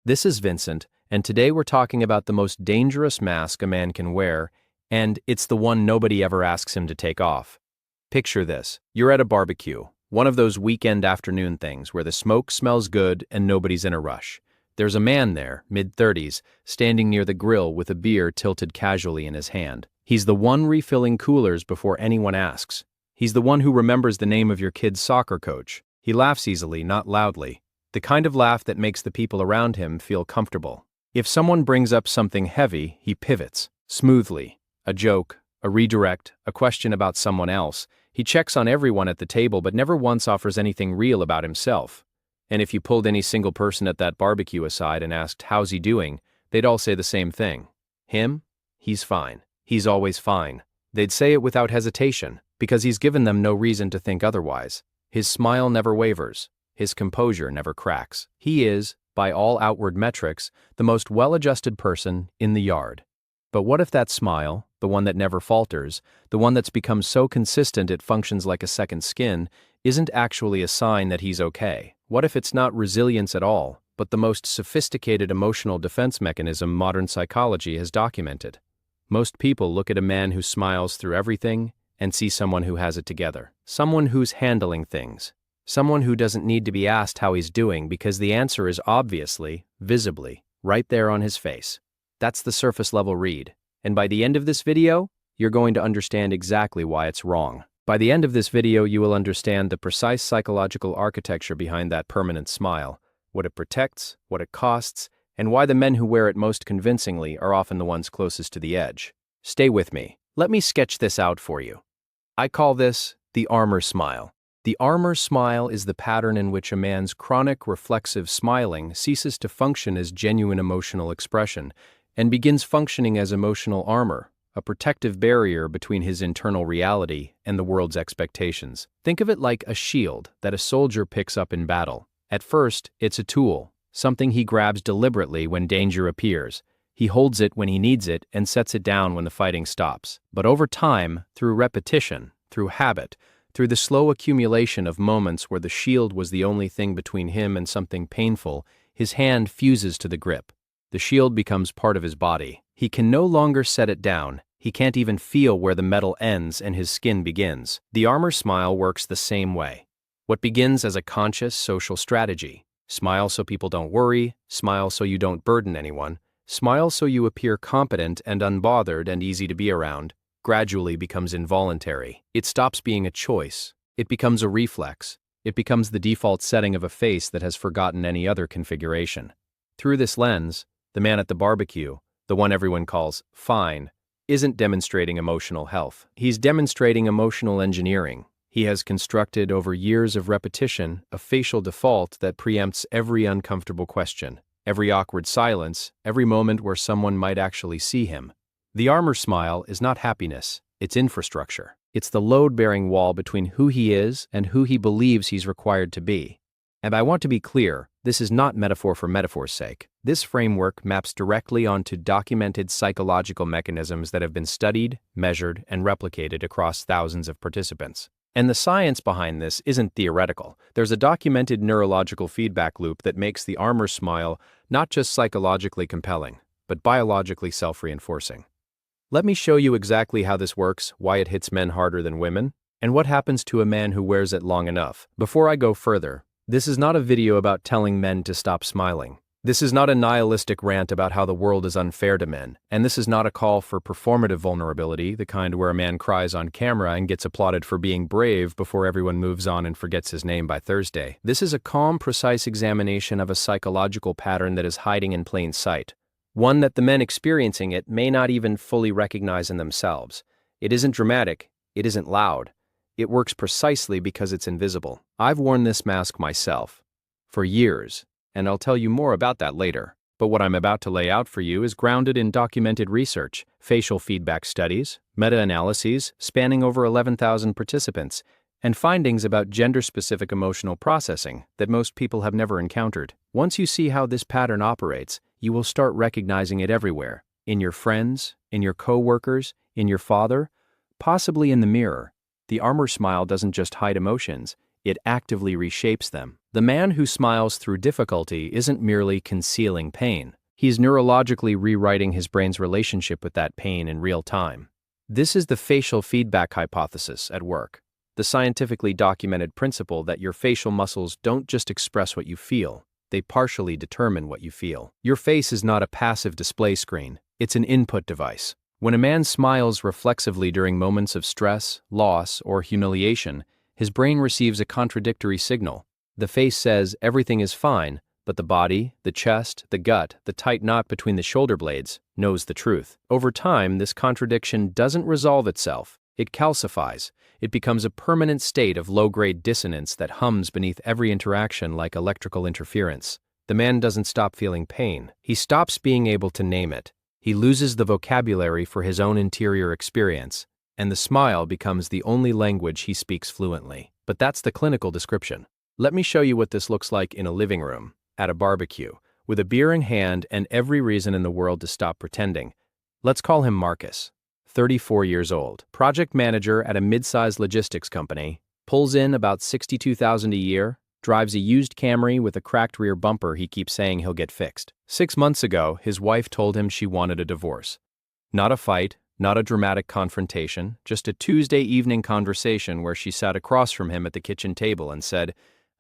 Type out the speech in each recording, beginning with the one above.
This is Vincent, and today we're talking about the most dangerous mask a man can wear, and it's the one nobody ever asks him to take off. Picture this. You're at a barbecue, one of those weekend afternoon things where the smoke smells good and nobody's in a rush. There's a man there, mid-30s, standing near the grill with a beer tilted casually in his hand. He's the one refilling coolers before anyone asks. He's the one who remembers the name of your kid's soccer coach. He laughs easily, not loudly. The kind of laugh that makes the people around him feel comfortable. If someone brings up something heavy, he pivots, smoothly. A joke, a redirect, a question about someone else. He checks on everyone at the table but never once offers anything real about himself. And if you pulled any single person at that barbecue aside and asked, "How's he doing?" they'd all say the same thing. Him? He's fine. He's always fine. They'd say it without hesitation, because he's given them no reason to think otherwise. His smile never wavers. His composure never cracks. He is, by all outward metrics, the most well-adjusted person in the yard. But what if that smile, the one that never falters, the one that's become so consistent it functions like a second skin, isn't actually a sign that he's okay? What if it's not resilience at all, but the most sophisticated emotional defense mechanism modern psychology has documented? Most people look at a man who smiles through everything and see someone who has it together. Someone who's handling things. Someone who doesn't need to be asked how he's doing because the answer is obviously, visibly, right there on his face. That's the surface level read. And by the end of this video, you're going to understand exactly why it's wrong. By the end of this video, you will understand the precise psychological architecture behind that permanent smile, what it protects, what it costs, and why the men who wear it most convincingly are often the ones closest to the edge. Stay with me. Let me sketch this out for you. I call this the armor smile. The armor smile is the pattern in which a man's chronic reflexive smiling ceases to function as genuine emotional expression and begins functioning as emotional armor, a protective barrier between his internal reality and the world's expectations. Think of it like a shield that a soldier picks up in battle. At first, it's a tool, something he grabs deliberately when danger appears. He holds it when he needs it and sets it down when the fighting stops. But over time, through repetition, through habit, through the slow accumulation of moments where the shield was the only thing between him and something painful, his hand fuses to the grip. The shield becomes part of his body. He can no longer set it down. He can't even feel where the metal ends and his skin begins. The armor smile works the same way. What begins as a conscious social strategy. Smile so people don't worry, smile so you don't burden anyone, smile so you appear competent and unbothered and easy to be around, gradually becomes involuntary. It stops being a choice. It becomes a reflex. It becomes the default setting of a face that has forgotten any other configuration. Through this lens, the man at the barbecue, the one everyone calls fine, isn't demonstrating emotional health. He's demonstrating emotional engineering. He has constructed over years of repetition a facial default that preempts every uncomfortable question, every awkward silence, every moment where someone might actually see him. The armor smile is not happiness, it's infrastructure. It's the load-bearing wall between who he is and who he believes he's required to be. And I want to be clear, this is not metaphor for metaphor's sake. This framework maps directly onto documented psychological mechanisms that have been studied, measured, and replicated across thousands of participants. And the science behind this isn't theoretical. There's a documented neurological feedback loop that makes the armor smile not just psychologically compelling, but biologically self-reinforcing. Let me show you exactly how this works, why it hits men harder than women, and what happens to a man who wears it long enough. Before I go further, this is not a video about telling men to stop smiling. This is not a nihilistic rant about how the world is unfair to men, and this is not a call for performative vulnerability, the kind where a man cries on camera and gets applauded for being brave before everyone moves on and forgets his name by Thursday. This is a calm, precise examination of a psychological pattern that is hiding in plain sight. One that the men experiencing it may not even fully recognize in themselves. It isn't dramatic, it isn't loud. It works precisely because it's invisible. I've worn this mask myself, for years, and I'll tell you more about that later. But what I'm about to lay out for you is grounded in documented research, facial feedback studies, meta-analyses spanning over 11,000 participants, and findings about gender-specific emotional processing that most people have never encountered. Once you see how this pattern operates, you will start recognizing it everywhere, in your friends, in your coworkers, in your father, possibly in the mirror. The armor smile doesn't just hide emotions, it actively reshapes them. The man who smiles through difficulty isn't merely concealing pain. He's neurologically rewriting his brain's relationship with that pain in real time. This is the facial feedback hypothesis at work, the scientifically documented principle that your facial muscles don't just express what you feel, they partially determine what you feel. Your face is not a passive display screen, it's an input device. When a man smiles reflexively during moments of stress, loss, or humiliation, his brain receives a contradictory signal. The face says everything is fine, but the body, the chest, the gut, the tight knot between the shoulder blades, knows the truth. Over time, this contradiction doesn't resolve itself. It calcifies. It becomes a permanent state of low-grade dissonance that hums beneath every interaction like electrical interference. The man doesn't stop feeling pain. He stops being able to name it. He loses the vocabulary for his own interior experience, and the smile becomes the only language he speaks fluently. But that's the clinical description. Let me show you what this looks like in a living room, at a barbecue, with a beer in hand and every reason in the world to stop pretending. Let's call him Marcus, 34 years old, project manager at a mid-sized logistics company, pulls in about $62,000 a year, drives a used Camry with a cracked rear bumper he keeps saying he'll get fixed. 6 months ago, his wife told him she wanted a divorce. Not a fight, not a dramatic confrontation, just a Tuesday evening conversation where she sat across from him at the kitchen table and said,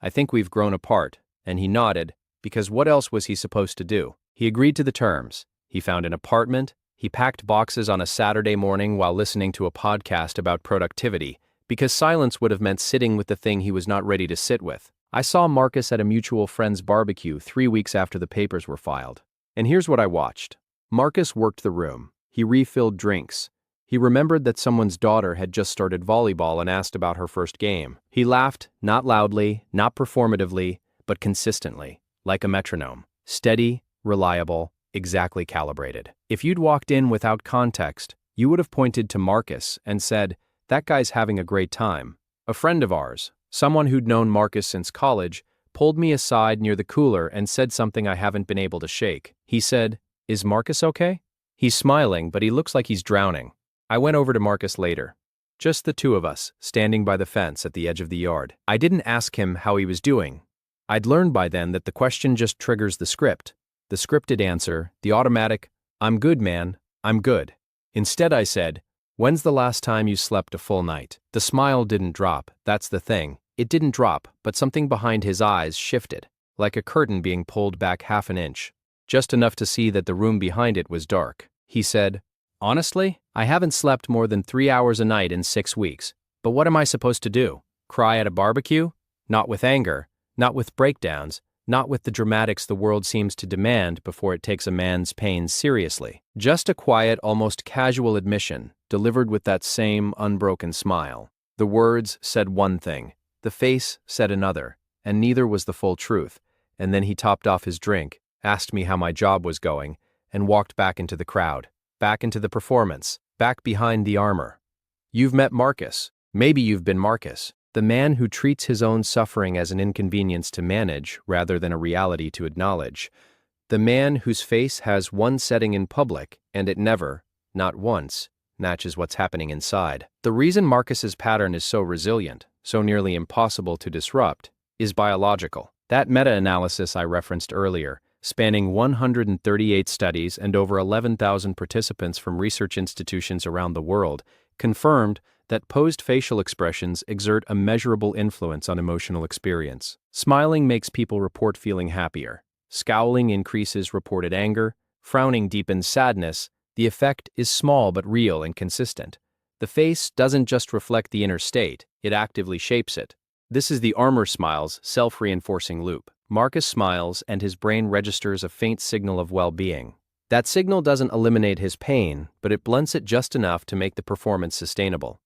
"I think we've grown apart," and he nodded, because what else was he supposed to do? He agreed to the terms. He found an apartment. He packed boxes on a Saturday morning while listening to a podcast about productivity, because silence would have meant sitting with the thing he was not ready to sit with. I saw Marcus at a mutual friend's barbecue 3 weeks after the papers were filed. And here's what I watched. Marcus worked the room. He refilled drinks. He remembered that someone's daughter had just started volleyball and asked about her first game. He laughed, not loudly, not performatively, but consistently, like a metronome. Steady, reliable, exactly calibrated. If you'd walked in without context, you would have pointed to Marcus and said, "That guy's having a great time." A friend of ours, someone who'd known Marcus since college, pulled me aside near the cooler and said something I haven't been able to shake. He said, "Is Marcus okay? He's smiling, but he looks like he's drowning." I went over to Marcus later. Just the two of us, standing by the fence at the edge of the yard. I didn't ask him how he was doing. I'd learned by then that the question just triggers the script. The scripted answer, the automatic, "I'm good, man, I'm good." Instead I said, "When's the last time you slept a full night?" The smile didn't drop, that's the thing. It didn't drop, but something behind his eyes shifted, like a curtain being pulled back half an inch, just enough to see that the room behind it was dark. He said, "Honestly, I haven't slept more than 3 hours a night in 6 weeks. But what am I supposed to do? Cry at a barbecue? Not with anger, not with breakdowns, not with the dramatics the world seems to demand before it takes a man's pain seriously. Just a quiet, almost casual admission, delivered with that same unbroken smile. The words said one thing, the face said another, and neither was the full truth. And then he topped off his drink, asked me how my job was going, and walked back into the crowd, back into the performance, back behind the armor. You've met Marcus. Maybe you've been Marcus. The man who treats his own suffering as an inconvenience to manage rather than a reality to acknowledge. The man whose face has one setting in public and it never, not once, matches what's happening inside. The reason Marcus's pattern is so resilient, so nearly impossible to disrupt, is biological. That meta-analysis I referenced earlier, spanning 138 studies and over 11,000 participants from research institutions around the world, confirmed that posed facial expressions exert a measurable influence on emotional experience. Smiling makes people report feeling happier. Scowling increases reported anger. Frowning deepens sadness. The effect is small but real and consistent. The face doesn't just reflect the inner state, it actively shapes it. This is the armor smile's self-reinforcing loop. Marcus smiles and his brain registers a faint signal of well-being. That signal doesn't eliminate his pain, but it blunts it just enough to make the performance sustainable.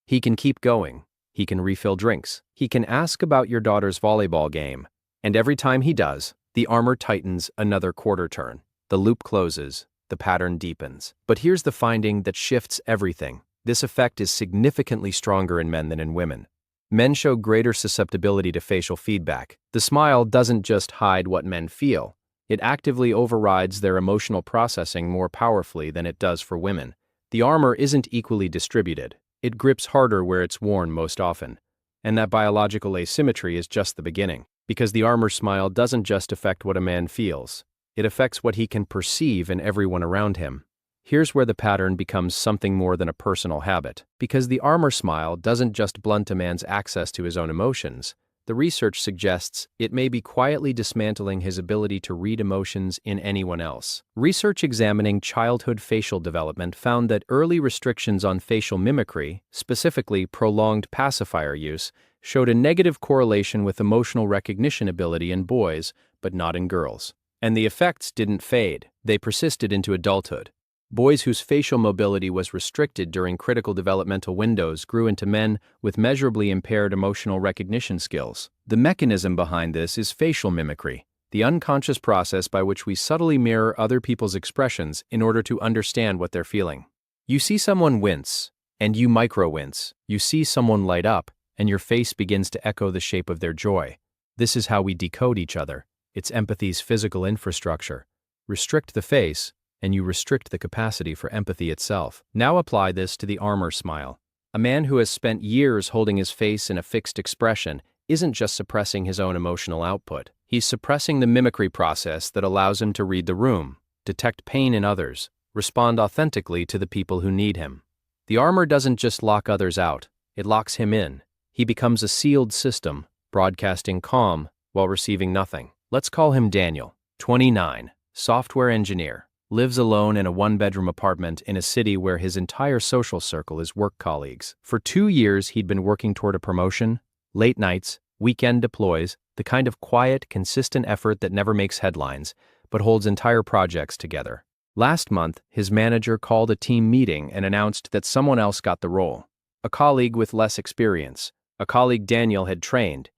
He can keep going. He can refill drinks. He can ask about your daughter's volleyball game. And every time he does, the armor tightens another quarter turn. The loop closes. The pattern deepens. But here's the finding that shifts everything. This effect is significantly stronger in men than in women. Men show greater susceptibility to facial feedback. The smile doesn't just hide what men feel. It actively overrides their emotional processing more powerfully than it does for women. The armor isn't equally distributed. It grips harder where it's worn most often. And that biological asymmetry is just the beginning. Because the armor smile doesn't just affect what a man feels, it affects what he can perceive in everyone around him. Here's where the pattern becomes something more than a personal habit. Because the armor smile doesn't just blunt a man's access to his own emotions, the research suggests it may be quietly dismantling his ability to read emotions in anyone else. Research examining childhood facial development found that early restrictions on facial mimicry, specifically prolonged pacifier use, showed a negative correlation with emotional recognition ability in boys, but not in girls. And the effects didn't fade, they persisted into adulthood. Boys whose facial mobility was restricted during critical developmental windows grew into men with measurably impaired emotional recognition skills. The mechanism behind this is facial mimicry, the unconscious process by which we subtly mirror other people's expressions in order to understand what they're feeling. You see someone wince, and you micro-wince. You see someone light up, and your face begins to echo the shape of their joy. This is how we decode each other. It's empathy's physical infrastructure. Restrict the face, and you restrict the capacity for empathy itself. Now apply this to the armor smile. A man who has spent years holding his face in a fixed expression isn't just suppressing his own emotional output. He's suppressing the mimicry process that allows him to read the room, detect pain in others, respond authentically to the people who need him. The armor doesn't just lock others out, it locks him in. He becomes a sealed system, broadcasting calm while receiving nothing. Let's call him Daniel, 29, software engineer. Lives alone in a one-bedroom apartment in a city where his entire social circle is work colleagues. For 2 years, he'd been working toward a promotion, late nights, weekend deploys, the kind of quiet, consistent effort that never makes headlines, but holds entire projects together. Last month, his manager called a team meeting and announced that someone else got the role. A colleague with less experience, a colleague Daniel had trained.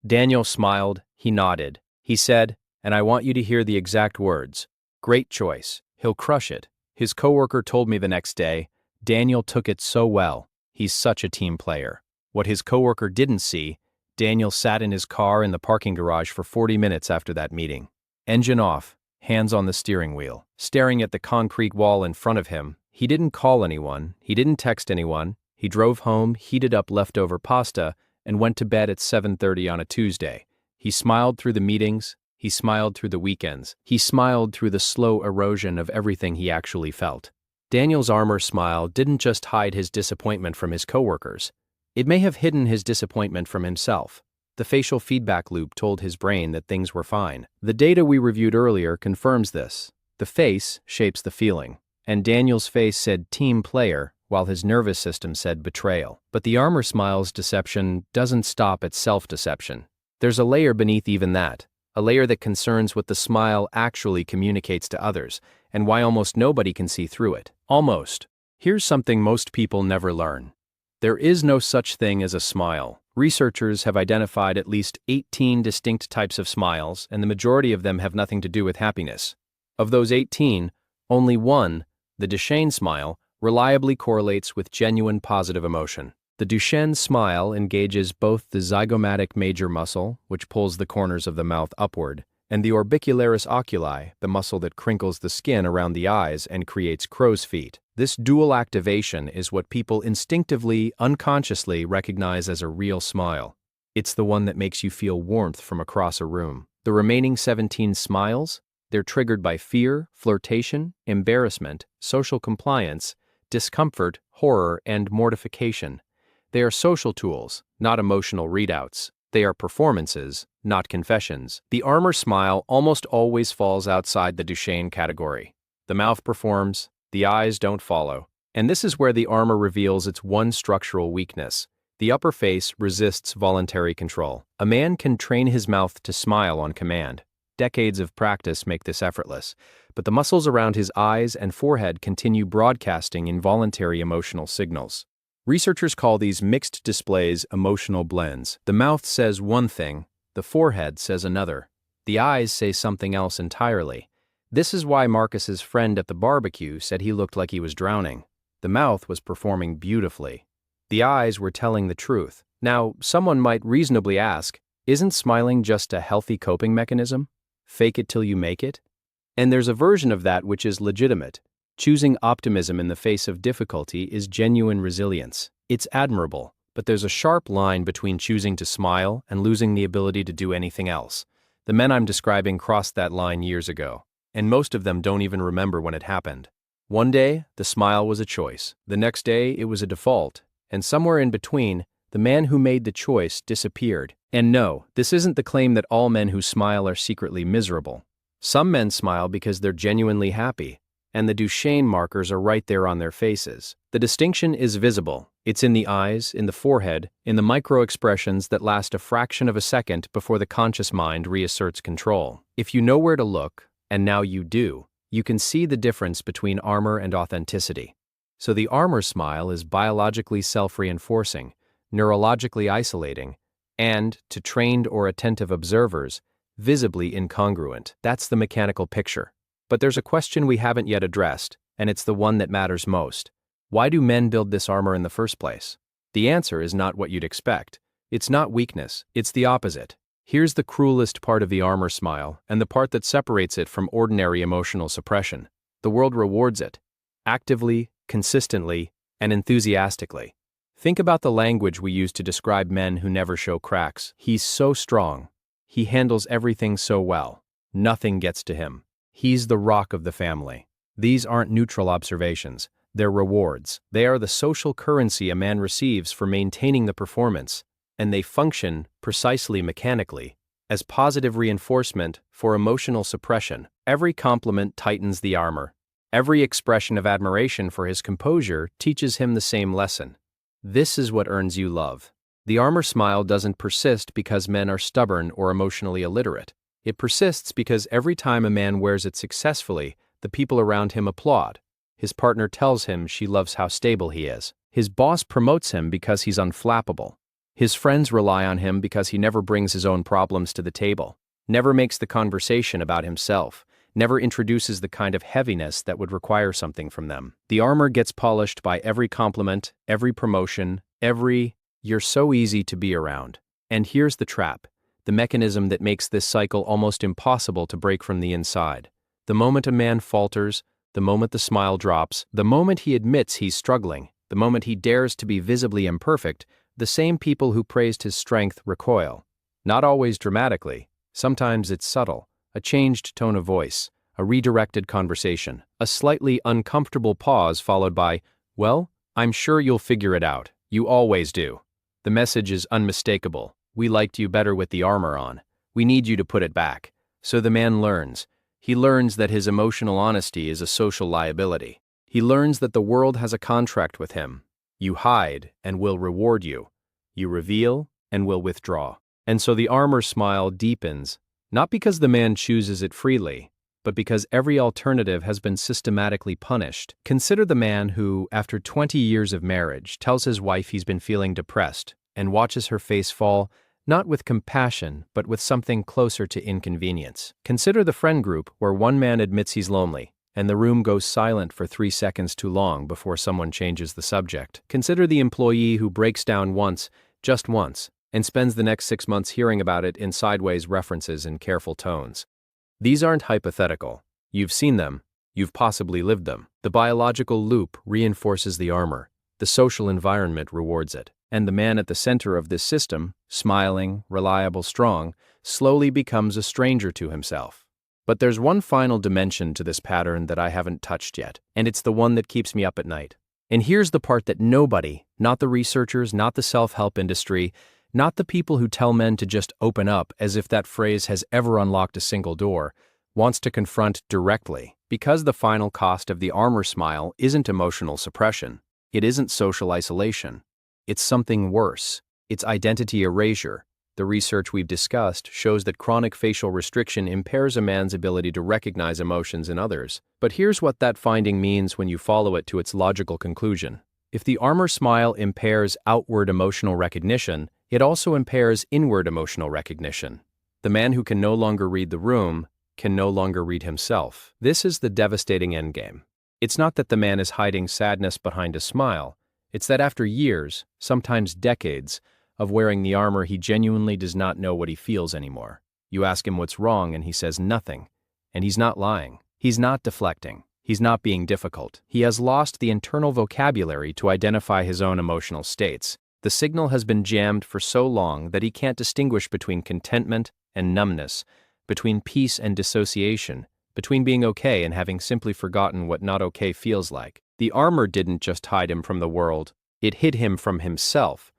Daniel smiled, he nodded. He said, and I want you to hear the exact words, "Great choice. He'll crush it." His coworker told me the next day, Daniel took it so well. He's such a team player. What his coworker didn't see, Daniel sat in his car in the parking garage for 40 minutes after that meeting. Engine off, hands on the steering wheel, staring at the concrete wall in front of him. He didn't call anyone, he didn't text anyone. He drove home, heated up leftover pasta, and went to bed at 7:30 on a Tuesday. He smiled through the meetings. He smiled through the weekends. He smiled through the slow erosion of everything he actually felt. Daniel's armor smile didn't just hide his disappointment from his coworkers. It may have hidden his disappointment from himself. The facial feedback loop told his brain that things were fine. The data we reviewed earlier confirms this. The face shapes the feeling. And Daniel's face said team player, while his nervous system said betrayal. But the armor smile's deception doesn't stop at self-deception. There's a layer beneath even that. A layer that concerns what the smile actually communicates to others, and why almost nobody can see through it. Almost. Here's something most people never learn. There is no such thing as a smile. Researchers have identified at least 18 distinct types of smiles, and the majority of them have nothing to do with happiness. Of those 18, only one, the Duchenne smile, reliably correlates with genuine positive emotion. The Duchenne smile engages both the zygomatic major muscle, which pulls the corners of the mouth upward, and the orbicularis oculi, the muscle that crinkles the skin around the eyes and creates crow's feet. This dual activation is what people instinctively, unconsciously recognize as a real smile. It's the one that makes you feel warmth from across a room. The remaining 17 smiles, they're triggered by fear, flirtation, embarrassment, social compliance, discomfort, horror, and mortification. They are social tools, not emotional readouts. They are performances, not confessions. The armor smile almost always falls outside the Duchenne category. The mouth performs, the eyes don't follow. And this is where the armor reveals its one structural weakness. The upper face resists voluntary control. A man can train his mouth to smile on command. Decades of practice make this effortless, but the muscles around his eyes and forehead continue broadcasting involuntary emotional signals. Researchers call these mixed displays emotional blends. The mouth says one thing, the forehead says another. The eyes say something else entirely. This is why Marcus's friend at the barbecue said he looked like he was drowning. The mouth was performing beautifully. The eyes were telling the truth. Now, someone might reasonably ask, isn't smiling just a healthy coping mechanism? Fake it till you make it? And there's a version of that which is legitimate. Choosing optimism in the face of difficulty is genuine resilience. It's admirable, But there's a sharp line between choosing to smile and losing the ability to do anything else. The men I'm describing crossed that line years ago, and most of them don't even remember when it happened. One day, the smile was a choice. The next day, it was a default. And somewhere in between, the man who made the choice disappeared. And no, this isn't the claim that all men who smile are secretly miserable. Some men smile because they're genuinely happy, and the Duchenne markers are right there on their faces. The distinction is visible. It's in the eyes, in the forehead, in the micro-expressions that last a fraction of a second before the conscious mind reasserts control. If you know where to look, and now you do, you can see the difference between armor and authenticity. So the armor smile is biologically self-reinforcing, neurologically isolating, and, to trained or attentive observers, visibly incongruent. That's the mechanical picture. But there's a question we haven't yet addressed, and it's the one that matters most. Why do men build this armor in the first place? The answer is not what you'd expect. It's not weakness, it's the opposite. Here's the cruelest part of the armor smile, and the part that separates it from ordinary emotional suppression. The world rewards it. Actively, consistently, and enthusiastically. Think about the language we use to describe men who never show cracks. He's so strong. He handles everything so well. Nothing gets to him. He's the rock of the family. These aren't neutral observations. They're rewards. They are the social currency a man receives for maintaining the performance, and they function, precisely mechanically, as positive reinforcement for emotional suppression. Every compliment tightens the armor. Every expression of admiration for his composure teaches him the same lesson. This is what earns you love. The armor smile doesn't persist because men are stubborn or emotionally illiterate. It persists because every time a man wears it successfully, the people around him applaud. His partner tells him she loves how stable he is. His boss promotes him because he's unflappable. His friends rely on him because he never brings his own problems to the table, never makes the conversation about himself, never introduces the kind of heaviness that would require something from them. The armor gets polished by every compliment, every promotion, every "you're so easy to be around." And here's the trap, the mechanism that makes this cycle almost impossible to break from the inside. The moment a man falters, the moment the smile drops, the moment he admits he's struggling, the moment he dares to be visibly imperfect, the same people who praised his strength recoil. Not always dramatically. Sometimes it's subtle, a changed tone of voice, a redirected conversation, a slightly uncomfortable pause followed by, "Well, I'm sure you'll figure it out. You always do." The message is unmistakable. We liked you better with the armor on. We need you to put it back. So the man learns. He learns that his emotional honesty is a social liability. He learns that the world has a contract with him. You hide, and we'll reward you. You reveal, and we'll withdraw. And so the armor smile deepens, not because the man chooses it freely, but because every alternative has been systematically punished. Consider the man who, after 20 years of marriage, tells his wife he's been feeling depressed and watches her face fall, not with compassion, but with something closer to inconvenience. Consider the friend group where one man admits he's lonely, and the room goes silent for 3 seconds too long before someone changes the subject. Consider the employee who breaks down once, just once, and spends the next 6 months hearing about it in sideways references and careful tones. These aren't hypothetical. You've seen them. You've possibly lived them. The biological loop reinforces the armor. The social environment rewards it. And the man at the center of this system, smiling, reliable, strong, slowly becomes a stranger to himself. But there's one final dimension to this pattern that I haven't touched yet, and it's the one that keeps me up at night. And here's the part that nobody, not the researchers, not the self-help industry, not the people who tell men to just open up as if that phrase has ever unlocked a single door, wants to confront directly. Because the final cost of the armor smile isn't emotional suppression. It isn't social isolation. It's something worse. It's identity erasure. The research we've discussed shows that chronic facial restriction impairs a man's ability to recognize emotions in others. But here's what that finding means when you follow it to its logical conclusion. If the armor smile impairs outward emotional recognition, it also impairs inward emotional recognition. The man who can no longer read the room can no longer read himself. This is the devastating endgame. It's not that the man is hiding sadness behind a smile. It's that after years, sometimes decades, of wearing the armor, he genuinely does not know what he feels anymore. You ask him what's wrong and he says nothing. And he's not lying. He's not deflecting. He's not being difficult. He has lost the internal vocabulary to identify his own emotional states. The signal has been jammed for so long that he can't distinguish between contentment and numbness, between peace and dissociation, between being okay and having simply forgotten what not okay feels like. The armor didn't just hide him from the world, it hid him from himself.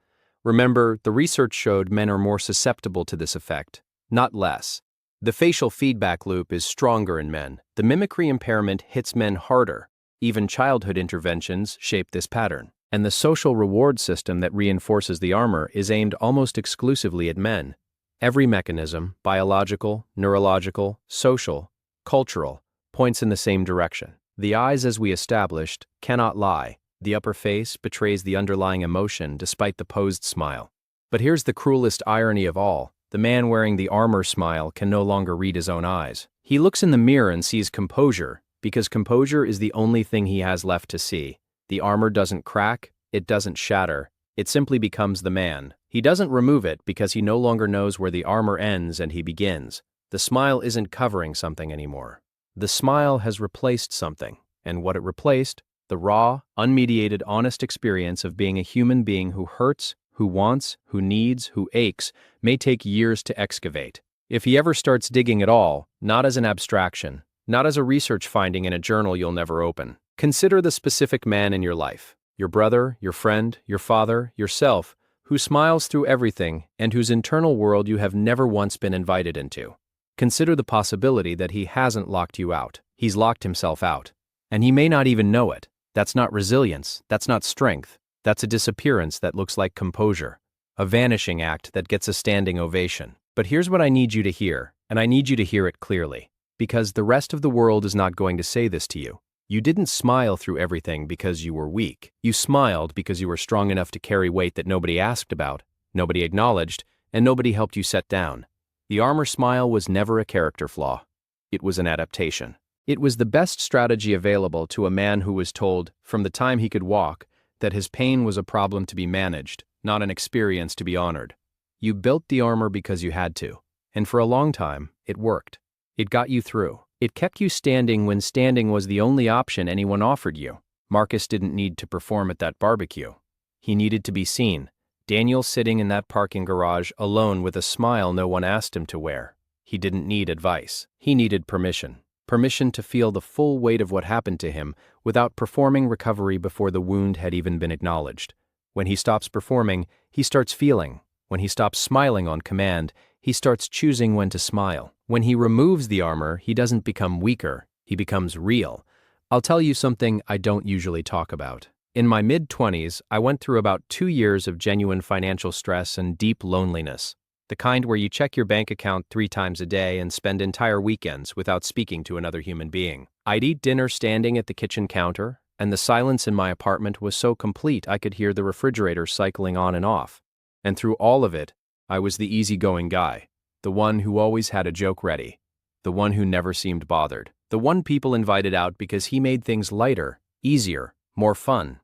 Remember, the research showed men are more susceptible to this effect, not less. The facial feedback loop is stronger in men. The mimicry impairment hits men harder. Even childhood interventions shape this pattern. And the social reward system that reinforces the armor is aimed almost exclusively at men. Every mechanism, biological, neurological, social, cultural, points in the same direction. The eyes, as we established, cannot lie. The upper face betrays the underlying emotion despite the posed smile. But here's the cruelest irony of all. The man wearing the armor smile can no longer read his own eyes. He looks in the mirror and sees composure, because composure is the only thing he has left to see. The armor doesn't crack, it doesn't shatter, it simply becomes the man. He doesn't remove it because he no longer knows where the armor ends and he begins. The smile isn't covering something anymore. The smile has replaced something, and what it replaced, the raw, unmediated, honest experience of being a human being who hurts, who wants, who needs, who aches, may take years to excavate. If he ever starts digging at all, not as an abstraction, not as a research finding in a journal you'll never open. Consider the specific man in your life, your brother, your friend, your father, yourself, who smiles through everything and whose internal world you have never once been invited into. Consider the possibility that he hasn't locked you out. He's locked himself out. And he may not even know it. That's not resilience, that's not strength. That's a disappearance that looks like composure. A vanishing act that gets a standing ovation. But here's what I need you to hear, and I need you to hear it clearly. Because the rest of the world is not going to say this to you. You didn't smile through everything because you were weak. You smiled because you were strong enough to carry weight that nobody asked about, nobody acknowledged, and nobody helped you set down. The armor smile was never a character flaw. It was an adaptation. It was the best strategy available to a man who was told, from the time he could walk, that his pain was a problem to be managed, not an experience to be honored. You built the armor because you had to, and for a long time, it worked. It got you through. It kept you standing when standing was the only option anyone offered you. Marcus didn't need to perform at that barbecue. He needed to be seen. Daniel sitting in that parking garage alone with a smile no one asked him to wear. He didn't need advice. He needed permission. Permission to feel the full weight of what happened to him without performing recovery before the wound had even been acknowledged. When he stops performing, he starts feeling. When he stops smiling on command, he starts choosing when to smile. When he removes the armor, he doesn't become weaker, he becomes real. I'll tell you something I don't usually talk about. In my mid-20s, I went through about 2 years of genuine financial stress and deep loneliness. The kind where you check your bank account 3 times a day and spend entire weekends without speaking to another human being. I'd eat dinner standing at the kitchen counter, and the silence in my apartment was so complete I could hear the refrigerator cycling on and off. And through all of it, I was the easygoing guy, the one who always had a joke ready, the one who never seemed bothered, the one people invited out because he made things lighter, easier, more fun.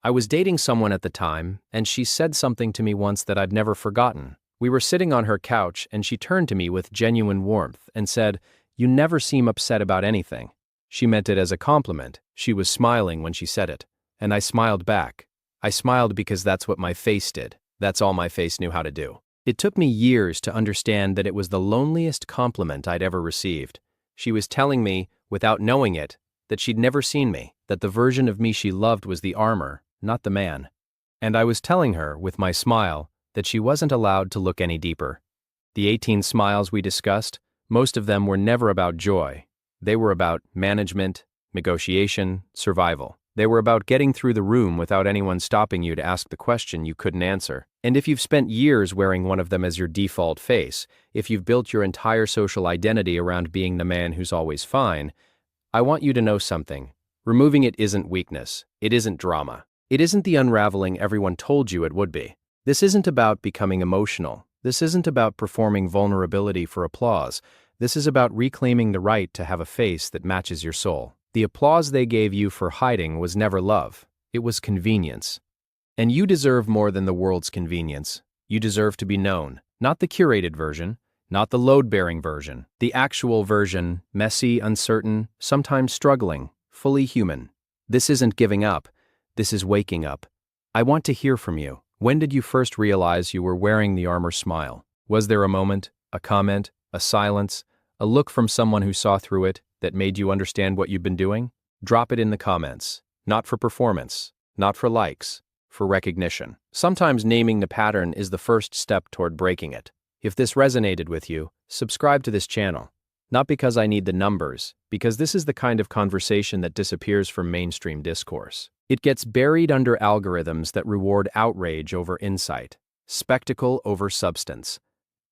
I was dating someone at the time, and she said something to me once that I'd never forgotten. We were sitting on her couch, and she turned to me with genuine warmth and said, "You never seem upset about anything." She meant it as a compliment. She was smiling when she said it. And I smiled back. I smiled because that's what my face did. That's all my face knew how to do. It took me years to understand that it was the loneliest compliment I'd ever received. She was telling me, without knowing it, that she'd never seen me, that the version of me she loved was the armor, not the man. And I was telling her, with my smile, that she wasn't allowed to look any deeper. The 18 smiles we discussed, most of them were never about joy. They were about management, negotiation, survival. They were about getting through the room without anyone stopping you to ask the question you couldn't answer. And if you've spent years wearing one of them as your default face, if you've built your entire social identity around being the man who's always fine, I want you to know something. Removing it isn't weakness. It isn't drama. It isn't the unraveling everyone told you it would be. This isn't about becoming emotional. This isn't about performing vulnerability for applause. This is about reclaiming the right to have a face that matches your soul. The applause they gave you for hiding was never love. It was convenience. And you deserve more than the world's convenience. You deserve to be known. Not the curated version, not the load-bearing version. The actual version, messy, uncertain, sometimes struggling, fully human. This isn't giving up. This is waking up. I want to hear from you. When did you first realize you were wearing the armor smile? Was there a moment, a comment, a silence, a look from someone who saw through it that made you understand what you've been doing? Drop it in the comments. Not for performance, not for likes, for recognition. Sometimes naming the pattern is the first step toward breaking it. If this resonated with you, subscribe to this channel. Not because I need the numbers, because this is the kind of conversation that disappears from mainstream discourse. It gets buried under algorithms that reward outrage over insight, spectacle over substance.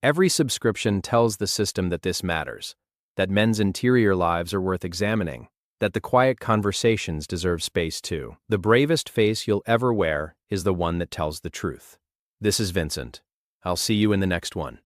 Every subscription tells the system that this matters, that men's interior lives are worth examining, that the quiet conversations deserve space too. The bravest face you'll ever wear is the one that tells the truth. This is Vincent. I'll see you in the next one.